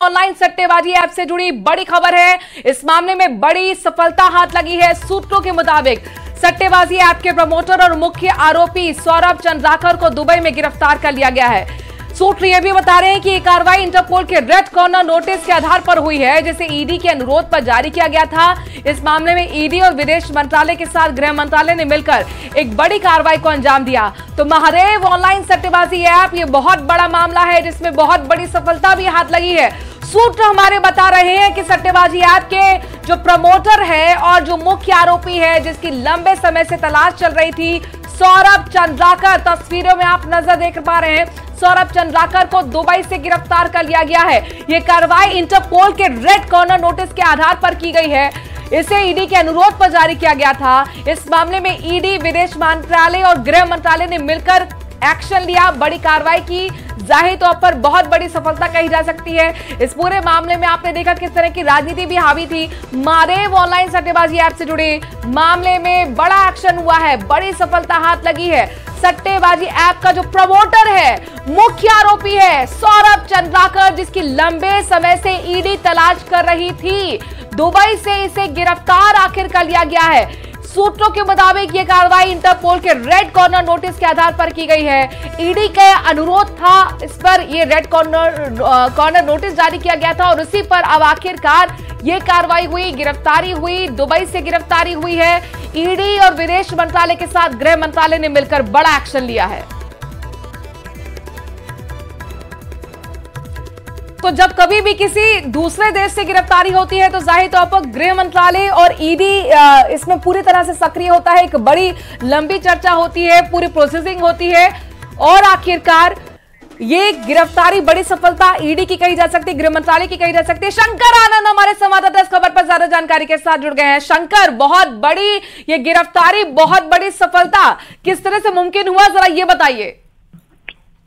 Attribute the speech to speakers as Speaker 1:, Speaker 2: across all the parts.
Speaker 1: Online सट्टेबाजी app से जुड़ी बड़ी खबर है। इस मामले में बड़ी सफलता हाथ लगी है। सूत्रों के मुताबिक सट्टेबाजी ऐप के प्रमोटर और मुख्य आरोपी सौरभ चंद्राकर को दुबई में गिरफ्तार कर लिया गया है। सूत्र ये भी बता रहे हैं कि ये कार्रवाई इंटरपोल के रेड कॉर्नर नोटिस के आधार पर हुई है, जिसे ईडी के अनुरोध पर जारी किया गया था। इस मामले में ईडी और विदेश मंत्रालय के साथ गृह मंत्रालय ने मिलकर एक बड़ी कार्रवाई को अंजाम दिया। तो महादेव ऑनलाइन सट्टेबाजी ऐप ये बहुत बड़ा मामला है, जिसमें बहुत बड़ी सफलता भी हाथ लगी है। सूत्र हमारे बता रहे हैं कि सट्टेबाजी ऐप के जो प्रमोटर है और जो मुख्य आरोपी है, जिसकी लंबे समय से तलाश चल रही थी, सौरभ चंद्राकर, तस्वीरों में आप नजर देख पा रहे हैं, सौरभ चंद्राकर को दुबई से गिरफ्तार कर लिया गया है। यह कार्रवाई इंटरपोल के रेड कॉर्नर नोटिस के आधार पर की गई है। इसे ईडी के अनुरोध पर जारी किया गया था। इस मामले में ईडी, विदेश मंत्रालय और गृह मंत्रालय ने मिलकर एक्शन लिया, बड़ी कार्रवाई की। जाहिर तौर पर बहुत बड़ी सफलता कही जा सकती है। इस पूरे मामले में आपने देखा किस तरह की राजनीति भी हावी थी। महादेव ऑनलाइन सट्टेबाजी ऐप से जुड़े मामले में बड़ा एक्शन हुआ है, बड़ी सफलता हाथ लगी है। सट्टेबाजी ऐप का जो प्रमोटर है, मुख्य आरोपी है सौरभ चंद्राकर, जिसकी लंबे समय से ईडी तलाश कर रही थी, दुबई से इसे गिरफ्तार आखिर कर लिया गया है। सूत्रों के मुताबिक यह कार्रवाई इंटरपोल के रेड कॉर्नर नोटिस के आधार पर की गई है। ईडी का अनुरोध था, इस पर यह रेड कॉर्नर नोटिस जारी किया गया था और उसी पर अब आखिरकार यह कार्रवाई हुई, गिरफ्तारी हुई, दुबई से गिरफ्तारी हुई है। ईडी और विदेश मंत्रालय के साथ गृह मंत्रालय ने मिलकर बड़ा एक्शन लिया है। तो जब कभी भी किसी दूसरे देश से गिरफ्तारी होती है तो जाहिर तौर पर गृह मंत्रालय और ईडी इसमें पूरी तरह से सक्रिय होता है। एक बड़ी लंबी चर्चा होती है, पूरी प्रोसेसिंग होती है और आखिरकार ये गिरफ्तारी बड़ी सफलता ईडी की कही जा सकती है, गृह मंत्रालय की कही जा सकती है। शंकर आनंद हमारे संवाददाता इस खबर पर ज्यादा जानकारी के साथ जुड़ गए हैं। शंकर, बहुत बड़ी ये गिरफ्तारी, बहुत बड़ी सफलता किस तरह से मुमकिन हुआ, जरा ये बताइए।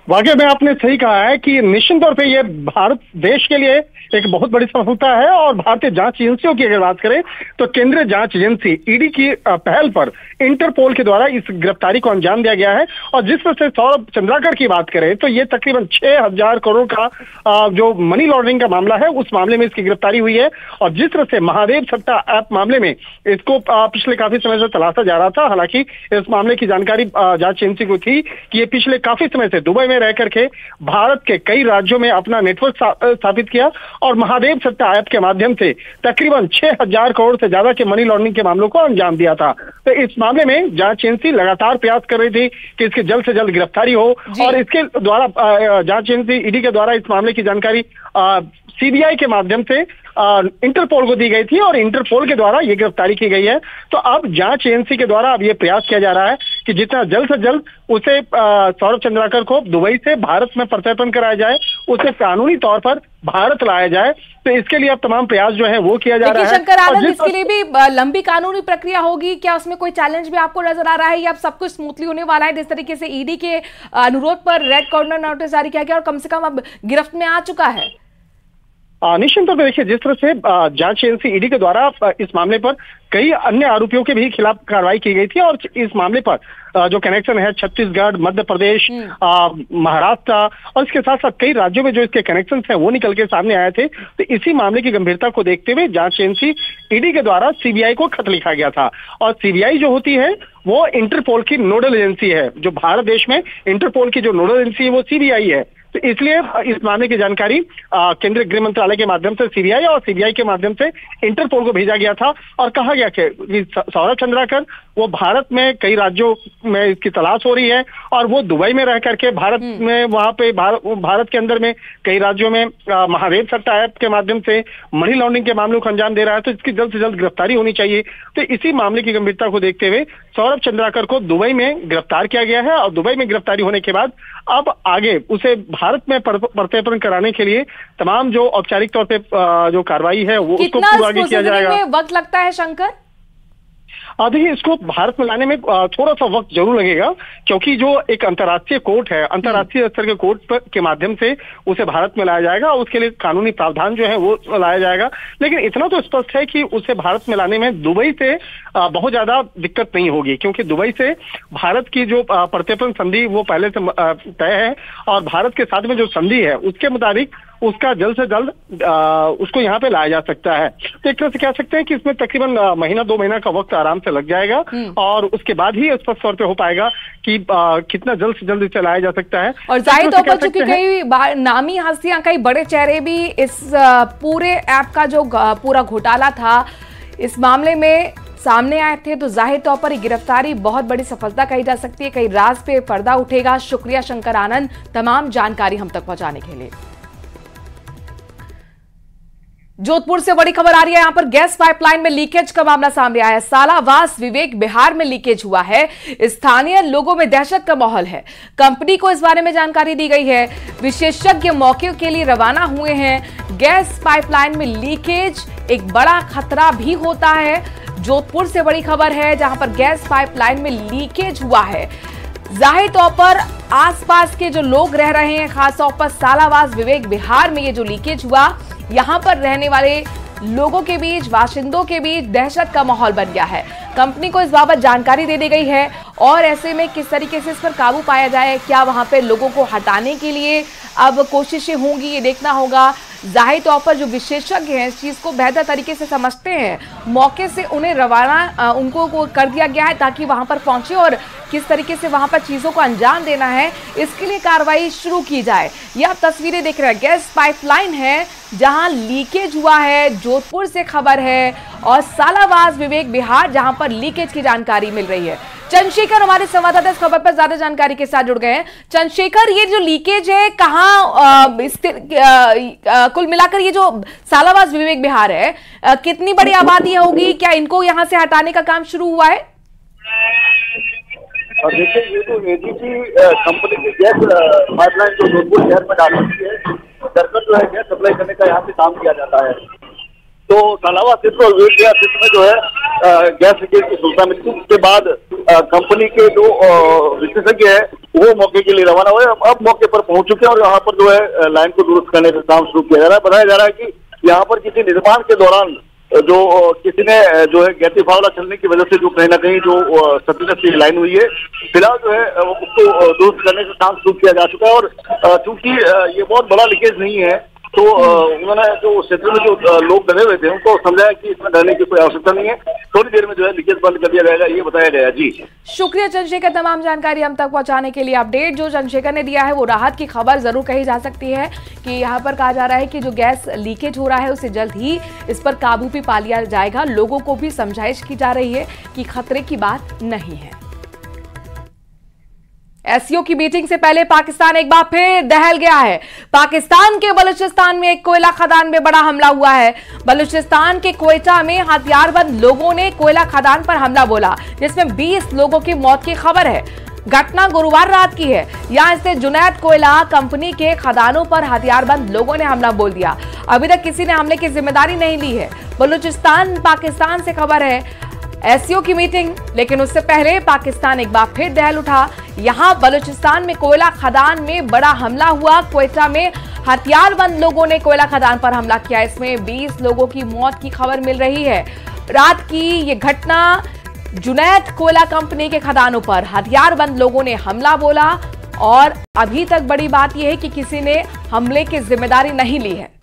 Speaker 2: वाकई में आपने सही कहा है कि निश्चित तौर पे ये भारत देश के लिए एक बहुत बड़ी सफलता है। और भारतीय जांच एजेंसियों की अगर बात करें तो केंद्रीय जांच एजेंसी ईडी की पहल पर इंटरपोल के द्वारा इस गिरफ्तारी को अंजाम दिया गया है। और जिस तरह से सौरभ चंद्राकर की बात करें तो ये तकरीबन 6,000 करोड़ का जो मनी लॉन्ड्रिंग का मामला है, उस मामले में इसकी गिरफ्तारी हुई है। और जिस तरह से महादेव सट्टा ऐप मामले में इसको पिछले काफी समय से तलाशा जा रहा था, हालांकि इस मामले की जानकारी जांच एजेंसी को थी कि ये पिछले काफी समय से दुबई में रह करके भारत के कई राज्यों में अपना नेटवर्क स्थापित किया और महादेव सट्टा ऐप के माध्यम से तकरीबन 6,000 करोड़ से ज्यादा के मनी लॉन्ड्रिंग के मामलों को अंजाम दिया था। तो इस मामले में जांच एजेंसी लगातार प्रयास कर रही थी कि इसकी जल्द से जल्द गिरफ्तारी हो और इसके द्वारा जांच एजेंसी ईडी के द्वारा इस मामले की जानकारी सीबीआई के माध्यम से इंटरपोल को दी गई थी और इंटरपोल के द्वारा ये गिरफ्तारी की गई है। तो अब जांच एजेंसी के द्वारा अब ये प्रयास किया जा रहा है कि जितना जल्द से जल्द उसे सौरभ चंद्राकर को दुबई से भारत में प्रत्यर्पण कराया जाए, उसे कानूनी तौर पर भारत लाया जाए। तो इसके लिए अब तमाम प्रयास जो है वो किया जा रहा है।
Speaker 1: शंकर आनंद, इसके लिए भी लंबी कानूनी प्रक्रिया होगी क्या? उसमें कोई चैलेंज भी आपको नजर आ रहा है या अब सब कुछ स्मूथली होने वाला है? जिस तरीके से ईडी के अनुरोध पर रेड कॉर्नर नोटिस जारी किया गया और कम से कम अब गिरफ्त में आ चुका है।
Speaker 2: निश्चित तौर पर देखिए, जिस तरह से जांच एजेंसी ईडी के द्वारा इस मामले पर कई अन्य आरोपियों के भी खिलाफ कार्रवाई की गई थी और इस मामले पर जो कनेक्शन है छत्तीसगढ़, मध्य प्रदेश, महाराष्ट्र और इसके साथ साथ कई राज्यों में जो इसके कनेक्शन है वो निकल के सामने आए थे। तो इसी मामले की गंभीरता को देखते हुए जांच एजेंसी ईडी के द्वारा सीबीआई को खत लिखा गया था। और सीबीआई जो होती है वो इंटरपोल की नोडल एजेंसी है। जो भारत देश में इंटरपोल की जो नोडल एजेंसी है वो सीबीआई है। तो इसलिए इस मामले की जानकारी केंद्रीय गृह मंत्रालय के माध्यम से सीबीआई और सीबीआई के माध्यम से इंटरपोल को भेजा गया था और कहा गया कि सौरभ चंद्राकर वो भारत में कई राज्यों में इसकी तलाश हो रही है और वो दुबई में रह करके भारत में वहां पे भारत के अंदर में कई राज्यों में महादेव सट्टा ऐप के माध्यम से मनी लॉन्ड्रिंग के मामलों को अंजाम दे रहा है। तो इसकी जल्द से जल्द गिरफ्तारी होनी चाहिए। तो इसी मामले की गंभीरता को देखते हुए सौरभ चंद्राकर को दुबई में गिरफ्तार किया गया है और दुबई में गिरफ्तारी होने के बाद अब आगे उसे भारत में प्रत्यर्पण कराने के लिए तमाम जो औपचारिक तौर पे जो कार्रवाई है वो उसको पूरा आगे किया जाएगा।
Speaker 1: वक्त लगता है शंकर?
Speaker 2: देखिए, इसको भारत में लाने में थोड़ा सा वक्त जरूर लगेगा क्योंकि जो एक अंतर्राष्ट्रीय कोर्ट है, अंतर्राष्ट्रीय स्तर के कोर्ट के माध्यम से उसे भारत में लाया जाएगा और उसके लिए कानूनी प्रावधान जो है वो लाया जाएगा। लेकिन इतना तो स्पष्ट है कि उसे भारत में लाने में दुबई से बहुत ज्यादा दिक्कत नहीं होगी क्योंकि दुबई से भारत की जो प्रत्यर्पण संधि वो पहले से तय है और भारत के साथ में जो संधि है उसके मुताबिक उसका जल्द से जल्द उसको यहाँ पे लाया जा सकता है। तो एक तरह से कह सकते हैं कि इसमें तकरीबन महीना 2 महीना का वक्त आराम से लग जाएगा और उसके बाद ही स्पष्ट तौर पे हो पाएगा कि कितना जल्द से जल्द इसे लाया जा सकता है।
Speaker 1: और जाहिर तौर पर चूंकि कई नामी हस्तियां, कई बड़े चेहरे भी इस पूरे ऐप का जो पूरा घोटाला था इस मामले में सामने आए थे, तो जाहिर तौर पर गिरफ्तारी बहुत बड़ी सफलता कही जा सकती है। कई राज पे पर्दा उठेगा। शुक्रिया शंकर आनंद, तमाम जानकारी हम तक पहुंचाने के लिए। जोधपुर से बड़ी खबर आ रही है। यहां पर गैस पाइपलाइन में लीकेज का मामला सामने आया है। सालावास विवेक बिहार में लीकेज हुआ है। स्थानीय लोगों में दहशत का माहौल है। कंपनी को इस बारे में जानकारी दी गई है। विशेषज्ञ मौके के लिए रवाना हुए हैं। गैस पाइपलाइन में लीकेज एक बड़ा खतरा भी होता है। जोधपुर से बड़ी खबर है जहां पर गैस पाइपलाइन में लीकेज हुआ है। जाहिर तौर पर आसपास के जो लोग रह रहे हैं, खासतौर पर सालावास विवेक बिहार में ये जो लीकेज हुआ, यहां पर रहने वाले लोगों के बीच, बाशिंदों के बीच दहशत का माहौल बन गया है। कंपनी को इस बाबत जानकारी दे दी गई है और ऐसे में किस तरीके से इस पर काबू पाया जाए, क्या वहां पे लोगों को हटाने के लिए अब कोशिशें होंगी, ये देखना होगा। जाहिर तौर पर जो विशेषज्ञ हैं इस चीज को बेहतर तरीके से समझते हैं, मौके से उन्हें रवाना उनको कर दिया गया है ताकि वहां पर पहुंचे और किस तरीके से वहां पर चीजों को अंजाम देना है इसके लिए कार्रवाई शुरू की जाए। ये आप तस्वीरें देख रहे हैं, गैस पाइपलाइन है जहां लीकेज हुआ है। जोधपुर से खबर है और सालावास विवेक बिहार जहां पर लीकेज की जानकारी मिल रही है। चंद्रशेखर हमारे संवाददाता इस खबर पर ज्यादा जानकारी के साथ जुड़ गए हैं। चंद्रशेखर, ये जो लीकेज है कहाँ कुल मिलाकर ये जो सालावास विवेक बिहार है, कितनी बड़ी आबादी होगी, क्या इनको यहाँ से हटाने का काम शुरू हुआ है?
Speaker 3: और देखिए, ये जो एजीसी कंपनी की गैस पाइपलाइन जो जोधपुर शहर में डालती है, दरअसल जो है गैस सप्लाई करने का यहाँ पे काम किया जाता है। तो सालावास क्षेत्र और विवेक बिहार क्षेत्र में जो है गैस लीकेज की सूचना मिली थी। उसके बाद कंपनी के जो विशेषज्ञ है वो मौके के लिए रवाना हुए। अब मौके पर पहुंच चुके हैं और यहाँ पर जो है लाइन को दुरुस्त करने का काम शुरू किया जा रहा है। बताया जा रहा है कि यहाँ पर किसी निर्माण के दौरान जो किसी ने जो है गैसी फावड़ा चलने की वजह से जो कहीं ना कहीं जो सतलज की लाइन हुई है, फिलहाल जो है उसको दुरुस्त करने का काम शुरू किया जा चुका है। और चूंकि ये बहुत बड़ा लीकेज नहीं है तो उन्होंने जो क्षेत्र में जो लोग डरे हुए थे उनको समझाया कि इसमें डरने की कोई आवश्यकता नहीं है, थोड़ी देर में जो है लीकेज बंद कर दिया जाएगा, ये बताया गया। जी
Speaker 1: शुक्रिया चंद्रशेखर, तमाम जानकारी हम तक पहुंचाने के लिए। अपडेट जो चंद्रशेखर ने दिया है वो राहत की खबर जरूर कही जा सकती है कि यहाँ पर कहा जा रहा है कि जो गैस लीकेज हो रहा है उसे जल्द ही इस पर काबू भी पा लिया जाएगा। लोगों को भी समझाइश की जा रही है कि खतरे की बात नहीं है। एससीओ की मीटिंग से पहले पाकिस्तान एक बार फिर दहल गया है। पाकिस्तान के बलूचिस्तान में एक कोयला खदान में बड़ा हमला हुआ है। बलूचिस्तान के क्वेटा में हथियारबंद लोगों ने कोयला खदान पर हमला बोला, जिसमें 20 लोगों की मौत की खबर है। घटना गुरुवार रात की है। यहां स्थित जुनैद कोयला कंपनी के खदानों पर हथियारबंद लोगों ने हमला बोल दिया। अभी तक किसी ने हमले की जिम्मेदारी नहीं ली है। बलूचिस्तान पाकिस्तान से खबर है एससीओ की मीटिंग, लेकिन उससे पहले पाकिस्तान एक बार फिर दहल उठा। यहां बलूचिस्तान में कोयला खदान में बड़ा हमला हुआ। क्वेटा में हथियारबंद लोगों ने कोयला खदान पर हमला किया। इसमें 20 लोगों की मौत की खबर मिल रही है। रात की ये घटना जुनैद कोयला कंपनी के खदानों पर हथियारबंद लोगों ने हमला बोला और अभी तक बड़ी बात यह है कि किसी ने हमले की जिम्मेदारी नहीं ली है।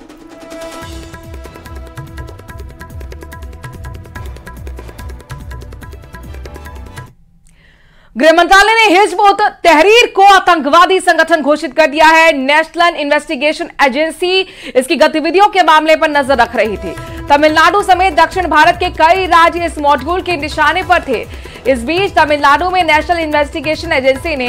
Speaker 1: गृह मंत्रालय ने हिजब उत तहरीर को आतंकवादी संगठन घोषित कर दिया है। नेशनल इन्वेस्टिगेशन एजेंसी इसकी गतिविधियों के मामले पर नजर रख रही थी। तमिलनाडु समेत दक्षिण भारत के कई राज्य इस मॉड्यूल के निशाने पर थे। इस बीच तमिलनाडु में नेशनल इन्वेस्टिगेशन एजेंसी ने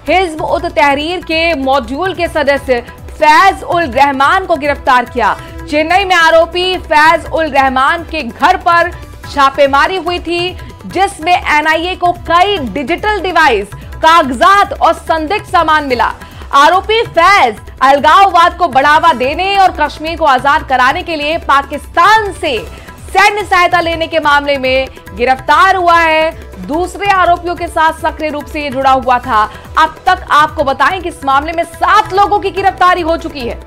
Speaker 1: हिजब उत तहरीर के मॉड्यूल के सदस्य फैज उल रहमान को गिरफ्तार किया। चेन्नई में आरोपी फैज उल रहमान के घर पर छापेमारी हुई थी, जिसमें एनआईए को कई डिजिटल डिवाइस, कागजात और संदिग्ध सामान मिला। आरोपी फैज अलगाववाद को बढ़ावा देने और कश्मीर को आजाद कराने के लिए पाकिस्तान से सैन्य सहायता लेने के मामले में गिरफ्तार हुआ है। दूसरे आरोपियों के साथ सक्रिय रूप से ये जुड़ा हुआ था। अब तक आपको बताएं कि इस मामले में 7 लोगों की गिरफ्तारी हो चुकी है।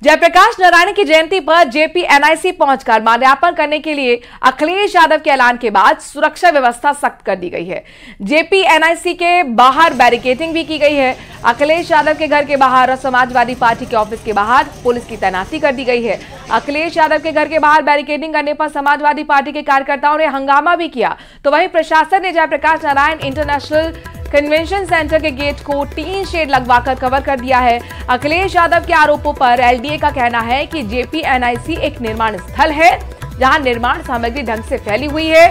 Speaker 1: जयप्रकाश नारायण की जयंती पर जेपी एनआईसी पहुंचकर माल्यार्पण करने के लिए अखिलेश यादव के ऐलान के बाद सुरक्षा व्यवस्था सख्त कर दी गई है। जेपी एनआईसी के बाहर बैरिकेडिंग भी की गई है। अखिलेश यादव के घर के बाहर और समाजवादी पार्टी के ऑफिस के बाहर पुलिस की तैनाती कर दी गई है। अखिलेश यादव के घर के बाहर बैरिकेडिंग करने पर समाजवादी पार्टी के कार्यकर्ताओं ने हंगामा भी किया, तो वहीं प्रशासन ने Jayaprakash Narayan international convention centre के गेट को टीन शेड लगवाकर कवर कर दिया है। अखिलेश यादव के आरोपों पर एलडीए का कहना है कि जेपी एनआईसी एक निर्माण स्थल है जहां निर्माण सामग्री ढंग से फैली हुई है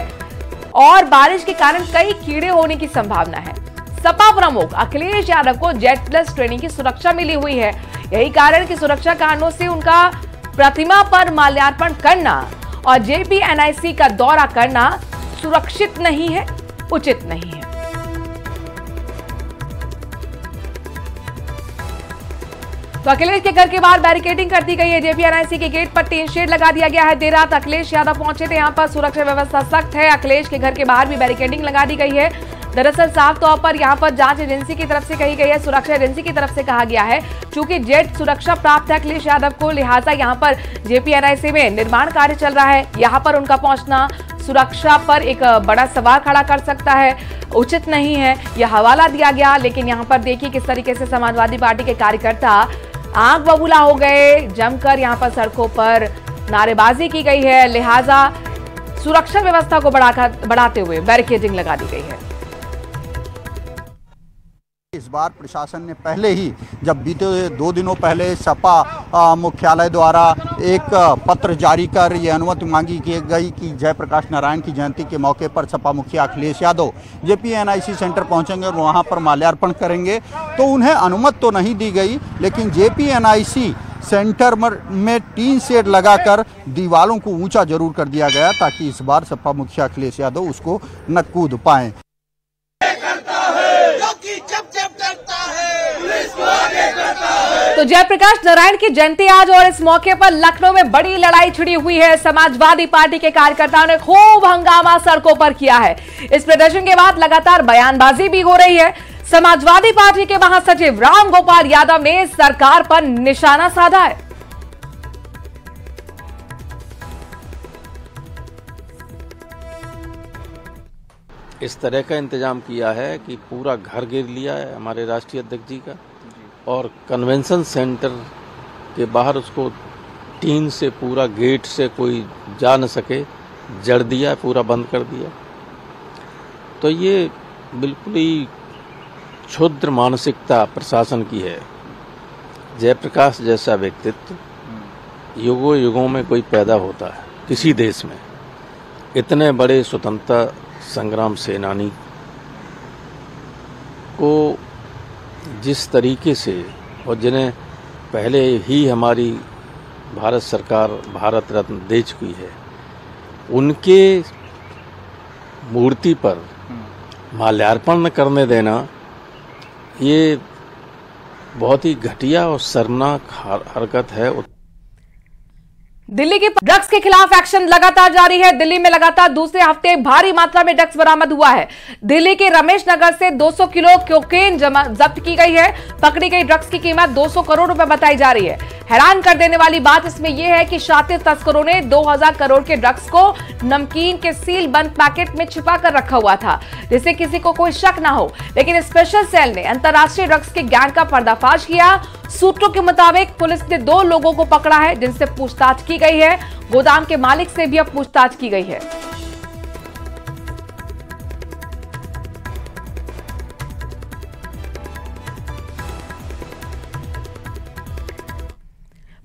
Speaker 1: और बारिश के कारण कई कीड़े होने की संभावना है। सपा प्रमुख अखिलेश यादव को जेड प्लस ट्रेनिंग की सुरक्षा मिली हुई है। यही कारण कि सुरक्षा कारणों से उनका प्रतिमा पर माल्यार्पण करना और जेपी एनआईसी का दौरा करना सुरक्षित नहीं है, उचित नहीं है। तो अखिलेश के घर के बाहर बैरिकेडिंग कर दी गई है। जेपी एनआईसी के गेट पर टीन शेड लगा दिया गया है। देर रात अखिलेश यादव पहुंचे थे, यहां पर सुरक्षा व्यवस्था सख्त है। अखिलेश के घर के बाहर भी बैरिकेडिंग लगा दी गई है। दरअसल साफ तौर पर यहां पर जांच एजेंसी की तरफ से कही गई है, सुरक्षा एजेंसी की तरफ से कहा गया है, चूंकि जेट सुरक्षा प्राप्त है अखिलेश यादव को, लिहाजा यहां पर जेपी एनआईसी में निर्माण कार्य चल रहा है। यहां पर उनका पहुंचना सुरक्षा पर एक बड़ा सवाल खड़ा कर सकता है, उचित नहीं है, यह हवाला दिया गया। लेकिन यहां पर देखिए किस तरीके से समाजवादी पार्टी के कार्यकर्ता आग बबूला हो गए, जमकर यहां पर सड़कों पर नारेबाजी की गई है। लिहाजा सुरक्षा व्यवस्था को बढ़ाते हुए बैरिकेडिंग लगा दी गई है।
Speaker 4: इस बार प्रशासन ने पहले ही, जब बीते 2 दिनों पहले सपा मुख्यालय द्वारा एक पत्र जारी कर ये अनुमति मांगी गई कि जयप्रकाश नारायण की जयंती के मौके पर सपा मुखिया Akhilesh Yadav JP NIC centre पहुंचेंगे और वहां पर माल्यार्पण करेंगे, तो उन्हें अनुमति तो नहीं दी गई, लेकिन जेपी एनआईसी सेंटर में टीन शेड लगाकर दीवारों को ऊंचा जरूर कर दिया गया ताकि इस बार सपा मुखिया अखिलेश यादव उसको न कूद पाएं।
Speaker 1: तो जयप्रकाश नारायण की जयंती आज और इस मौके पर लखनऊ में बड़ी लड़ाई छिड़ी हुई है। समाजवादी पार्टी के कार्यकर्ताओं ने खूब हंगामा सड़कों पर किया है। इस प्रदर्शन के बाद लगातार बयानबाजी भी हो रही है। समाजवादी पार्टी के महासचिव राम गोपाल यादव ने सरकार पर निशाना साधा है।
Speaker 5: इस तरह का इंतजाम किया है कि पूरा घर घेर लिया है हमारे राष्ट्रीय अध्यक्ष जी का, और कन्वेंशन सेंटर के बाहर उसको टीन से पूरा गेट से कोई जा न सके जड़ दिया, पूरा बंद कर दिया। तो ये बिल्कुल ही क्षुद्र मानसिकता प्रशासन की है। जयप्रकाश जैसा व्यक्तित्व युगों युगों में कोई पैदा होता है किसी देश में। इतने बड़े स्वतंत्रता संग्राम सेनानी को जिस तरीके से, और जिन्हें पहले ही हमारी भारत सरकार भारत रत्न दे चुकी है, उनके मूर्ति पर माल्यार्पण करने देना ये बहुत ही घटिया और शर्मनाक हरकत है।
Speaker 1: दिल्ली के ड्रग्स के खिलाफ एक्शन लगातार जारी है। दिल्ली में लगातार दूसरे हफ्ते भारी मात्रा में ड्रग्स बरामद हुआ है। दिल्ली के रमेश नगर से 200 किलो कोकेन जब्त की गई है। पकड़ी गई ड्रग्स की कीमत 200 करोड़ रुपए बताई जा रही है। हैरान कर देने वाली बात इसमें यह है कि शातिर तस्करों ने 2000 करोड़ के ड्रग्स को नमकीन के सील बंद पैकेट में छिपा कर रखा हुआ था, जिससे किसी को कोई शक ना हो। लेकिन स्पेशल सेल ने अंतर्राष्ट्रीय ड्रग्स के गैंग का पर्दाफाश किया। सूत्रों के मुताबिक पुलिस ने 2 लोगों को पकड़ा है, जिनसे पूछताछ की गई है। गोदाम के मालिक से भी अब पूछताछ की गई है।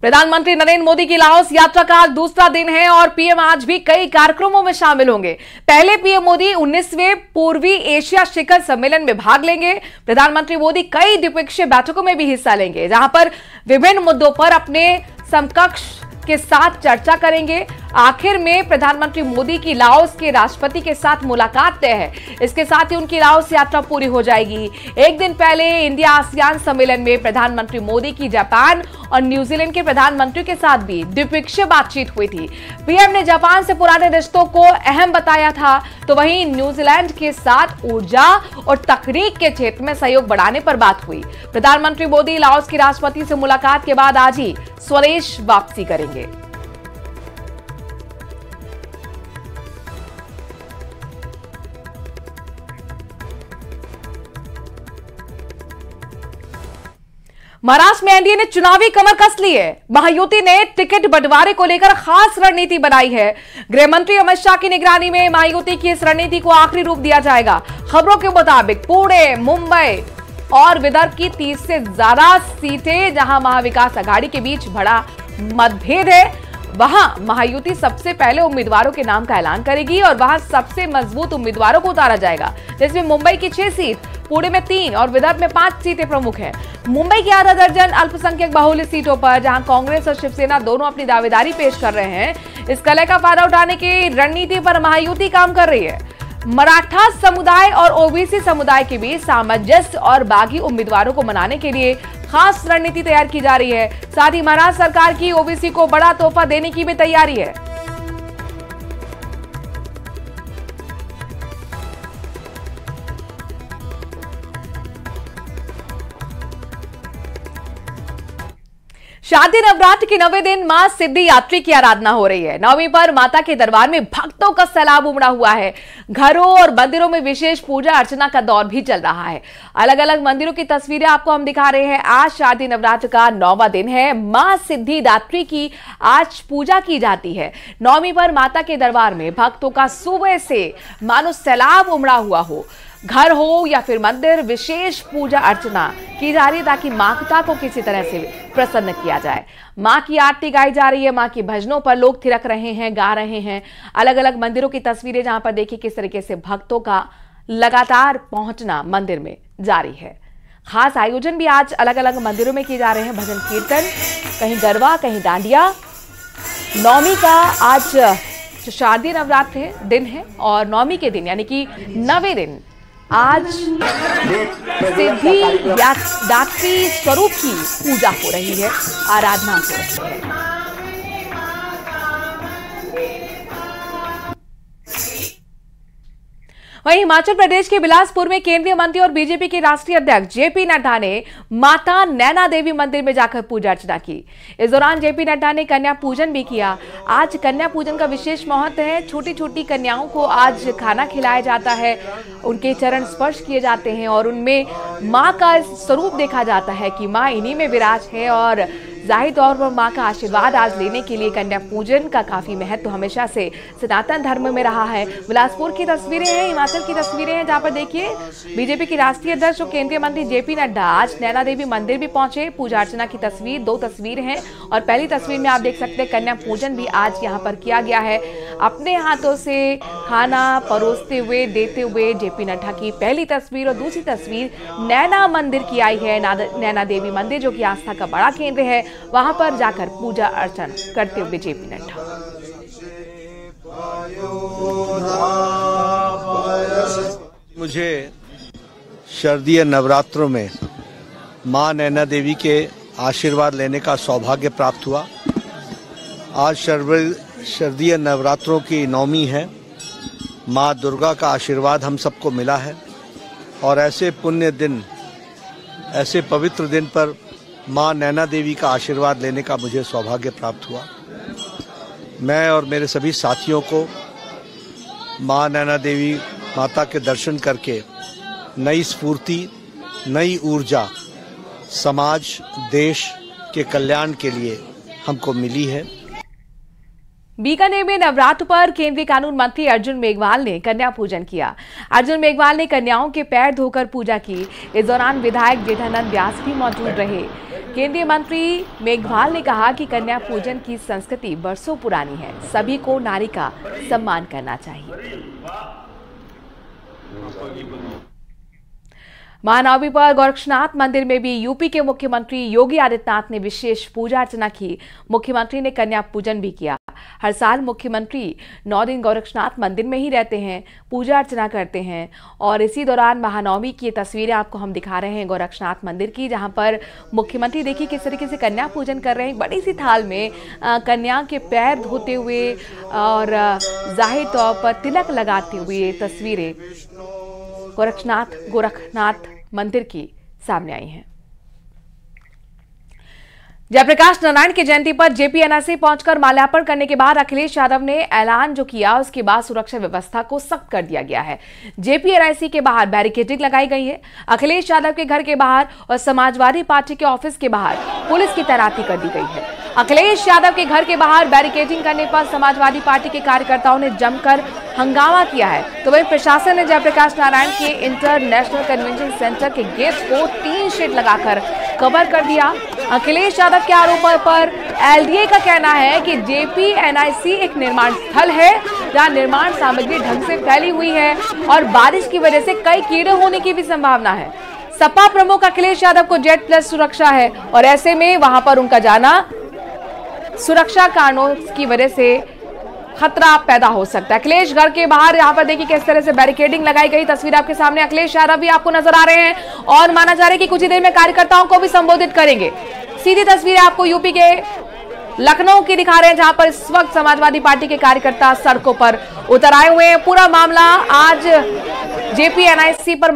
Speaker 1: प्रधानमंत्री नरेंद्र मोदी की लाहौस यात्रा का आज दूसरा दिन है और पीएम आज भी कई कार्यक्रमों में शामिल होंगे। पहले पीएम मोदी 19वें पूर्वी एशिया शिखर सम्मेलन में भाग लेंगे। प्रधानमंत्री मोदी कई द्विपक्षीय बैठकों में भी हिस्सा लेंगे, जहां पर विभिन्न मुद्दों पर अपने समकक्ष के साथ चर्चा करेंगे। आखिर में प्रधानमंत्री मोदी की लाओस के राष्ट्रपति के साथ मुलाकात तय है। इसके साथ ही उनकी लाओस यात्रा पूरी हो जाएगी। एक दिन पहले इंडिया आसियान सम्मेलन में प्रधानमंत्री मोदी की जापान और न्यूजीलैंड के प्रधानमंत्रियों के साथ भी द्विपक्षीय बातचीत हुई थी। पीएम ने जापान से पुराने रिश्तों को अहम बताया था, तो वहीं न्यूजीलैंड के साथ ऊर्जा और तकनीक के क्षेत्र में सहयोग बढ़ाने पर बात हुई। प्रधानमंत्री मोदी लाओस के राष्ट्रपति से मुलाकात के बाद आज ही स्वदेश वापसी करेंगे। महाराष्ट्र में एनडीए ने चुनावी कमर कस ली है। महायुति ने टिकट बंटवारे को लेकर खास रणनीति बनाई है। गृह मंत्री अमित शाह की निगरानी में महायुति की इस रणनीति को आखिरी रूप दिया जाएगा। खबरों के मुताबिक पुणे, मुंबई और विदर्भ की 30 से ज्यादा सीटें जहां महाविकास आघाड़ी के बीच बड़ा मतभेद है, वहां महायुति सबसे पहले उम्मीदवारों के नाम का ऐलान करेगी और वहां सबसे मजबूत उम्मीदवारों को उतारा जाएगा, जिसमें मुंबई की 6 सीट, पुणे में 3 और विदर्भ में 5 सीटें प्रमुख हैं। मुंबई की आधा दर्जन अल्पसंख्यक बहुल्य सीटों पर जहां कांग्रेस और शिवसेना दोनों अपनी दावेदारी पेश कर रहे हैं, इस कलह का फायदा उठाने की रणनीति पर महायुति काम कर रही है। मराठा समुदाय और ओबीसी समुदाय के बीच सामंजस्य और बागी उम्मीदवारों को मनाने के लिए खास रणनीति तैयार की जा रही है। साथ ही महाराष्ट्र सरकार की ओबीसी को बड़ा तोहफा देने की भी तैयारी है। शारदीय नवरात्र के 9वें दिन मां सिद्धि यात्री की आराधना हो रही है। नवमी पर माता के दरबार में भक्तों का सैलाब उमड़ा हुआ है। घरों और मंदिरों में विशेष पूजा अर्चना का दौर भी चल रहा है। अलग अलग मंदिरों की तस्वीरें आपको हम दिखा रहे हैं। आज शारदीय नवरात्र का 9वां दिन है। मां सिद्धि दात्री की आज पूजा की जाती है। नवमी पर माता के दरबार में भक्तों का सुबह से मानो सैलाब उमड़ा हुआ हो। घर हो या फिर मंदिर, विशेष पूजा अर्चना की जा रही है ताकि माता को किसी तरह से प्रसन्न किया जाए। मां की आरती गाई जा रही है। मां के भजनों पर लोग थिरक रहे हैं, गा रहे हैं। अलग अलग मंदिरों की तस्वीरें जहां पर देखिए किस तरीके से भक्तों का लगातार पहुंचना मंदिर में जारी है। खास आयोजन भी आज अलग अलग मंदिरों में किए जा रहे हैं। भजन कीर्तन, कहीं गरबा, कहीं डांडिया। नवमी का आज शारदीय नवरात्र दिन है और नवमी के दिन यानी कि 9वें दिन आज सिद्धि दात्री स्वरूप की पूजा हो रही है, आराधना हो रही है। वहीं हिमाचल प्रदेश के बिलासपुर में केंद्रीय मंत्री और बीजेपी के राष्ट्रीय अध्यक्ष जेपी नड्डा ने माता नैना देवी मंदिर में जाकर पूजा अर्चना की। इस दौरान जेपी नड्डा ने कन्या पूजन भी किया। आज कन्या पूजन का विशेष महत्व है। छोटी छोटी कन्याओं को आज खाना खिलाया जाता है, उनके चरण स्पर्श किए जाते हैं और उनमें माँ का स्वरूप देखा जाता है कि माँ इन्हीं में विराज है। और जाहिर तौर पर मां का आशीर्वाद आज लेने के लिए कन्या पूजन का काफी महत्व हमेशा से सनातन धर्म में रहा है। बिलासपुर की तस्वीरें हैं, हिमाचल की तस्वीरें हैं जहां पर देखिए बीजेपी के राष्ट्रीय अध्यक्ष और केंद्रीय मंत्री जेपी नड्डा आज नैना देवी मंदिर भी पहुंचे। पूजा अर्चना की तस्वीर, 2 तस्वीर हैं और पहली तस्वीर में आप देख सकते हैं कन्या पूजन भी आज यहाँ पर किया गया है। अपने हाथों से खाना परोसते हुए देते हुए जेपी नड्डा की पहली तस्वीर और दूसरी तस्वीर नैना मंदिर की आई है। नैना देवी मंदिर जो कि आस्था का बड़ा केंद्र है, वहां पर जाकर पूजा अर्चना करते हुए जेपी नड्डा।
Speaker 6: मुझे शारदीय नवरात्रों में मां नैना देवी के आशीर्वाद लेने का सौभाग्य प्राप्त हुआ। आज शारदीय नवरात्रों की 9वीं है। मां दुर्गा का आशीर्वाद हम सबको मिला है और ऐसे पुण्य दिन, ऐसे पवित्र दिन पर मां नैना देवी का आशीर्वाद लेने का मुझे सौभाग्य प्राप्त हुआ। मैं और मेरे सभी साथियों को मां नैना देवी माता के दर्शन करके नई स्फूर्ति, नई ऊर्जा समाज, देश के कल्याण के लिए हमको मिली है।
Speaker 1: बीकानेर में नवरात्र पर केंद्रीय कानून मंत्री अर्जुन मेघवाल ने कन्या पूजन किया। अर्जुन मेघवाल ने कन्याओं के पैर धोकर पूजा की। इस दौरान विधायक जेठानंद व्यास भी मौजूद रहे। केंद्रीय मंत्री मेघवाल ने कहा कि कन्या पूजन की संस्कृति बरसों पुरानी है, सभी को नारी का सम्मान करना चाहिए। महानवमी पर गोरक्षनाथ मंदिर में भी यूपी के मुख्यमंत्री योगी आदित्यनाथ ने विशेष पूजा अर्चना की। मुख्यमंत्री ने कन्या पूजन भी किया। हर साल मुख्यमंत्री 9 दिन गोरक्षनाथ मंदिर में ही रहते हैं, पूजा अर्चना करते हैं और इसी दौरान महानवमी की तस्वीरें आपको हम दिखा रहे हैं गोरक्षनाथ मंदिर की, जहां पर मुख्यमंत्री देखिए किस तरीके से कन्या पूजन कर रहे हैं। बड़ी सी थाल में कन्या के पैर धोते हुए और जाहिर तौर पर तिलक लगाते हुए तस्वीरें गोरखनाथ मंदिर की सामने आई हैं। जयप्रकाश नारायण की जयंती पर जेपीएनआईसी पहुंचकर माल्यार्पण करने के बाद अखिलेश यादव ने ऐलान जो किया उसके बाद सुरक्षा व्यवस्था को सख्त कर दिया गया है। जेपीएनआईसी के बाहर बैरिकेडिंग लगाई गई है। अखिलेश यादव के घर के बाहर और समाजवादी पार्टी के ऑफिस के बाहर पुलिस की तैनाती कर दी गई है। अखिलेश यादव के घर के बाहर बैरिकेडिंग करने पर समाजवादी पार्टी के कार्यकर्ताओं ने जमकर हंगामा किया है। तो वहीं प्रशासन ने जयप्रकाश नारायण के इंटरनेशनल कन्वेंशन सेंटर के गेट को 3 शेड लगाकर कवर कर दिया। अखिलेश यादव के आरोपों पर एलडीए का कहना है कि जेपीएनआईसी एक निर्माण स्थल है जहां निर्माण सामग्री ढंग से फैली हुई है और बारिश की वजह से कई कीड़े होने की भी संभावना है। सपा प्रमुख अखिलेश यादव को जेड प्लस सुरक्षा है और ऐसे में वहां पर उनका जाना सुरक्षा कारणों की वजह से खतरा पैदा हो सकता है। अखिलेश घर के बाहर यहाँ पर देखिए किस तरह से बैरिकेडिंग लगाई गई, तस्वीर आपके सामने। अखिलेश यादव भी आपको नजर आ रहे हैं और माना जा रहा है कि कुछ ही देर में कार्यकर्ताओं को भी संबोधित करेंगे। सीधी तस्वीरें आपको यूपी के लखनऊ की दिखा रहे हैं, जहां पर इस वक्त समाजवादी पार्टी के कार्यकर्ता सड़कों पर उतर आए हुए हैं। पूरा मामला आज जेपीएनआईसी पर